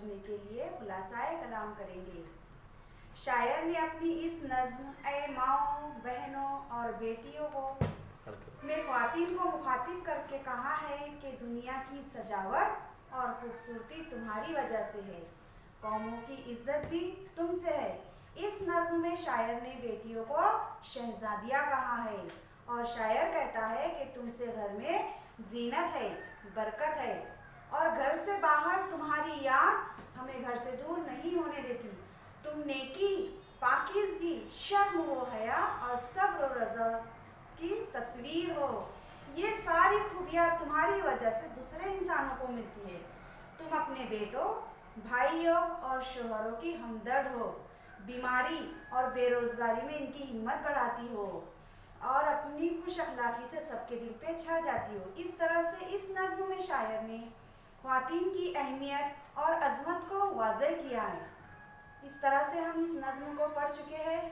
समझने के लिए खुलासाए कलाम करेंगे। शायर ने अपनी इस नज़्म ए माओ, बहनों और बेटियों को में ख्वातीन को मुखातिब करके कहा है कि दुनिया की सजावट और खूबसूरती तुम्हारी वजह से है, कौमों की इज्जत भी तुमसे है। इस नज़्म में शायर ने बेटियों को शहजादिया कहा है और शायर कहता है कि तुमसे घर में जीनत है, बरकत है और घर से बाहर तुम्हारी याद हमें घर से दूर नहीं होने देती। तुम नेकी, पाकीज़गी, शर्म व हया और सब्र और रज़ा की तस्वीर हो। ये सारी खूबियाँ तुम्हारी वजह से दूसरे इंसानों को मिलती है। तुम अपने बेटों, भाइयों और शोहरों की हमदर्द हो, बीमारी और बेरोजगारी में इनकी हिम्मत बढ़ाती हो और अपनी खुश अखलाकी से सबके दिल पे छा जाती हो। इस तरह से इस नज़्म में शायर ने ख्वातीन की अहमियत और अजमत को वाज़ह किया है। इस तरह से हम इस नज़्म को पढ़ चुके हैं।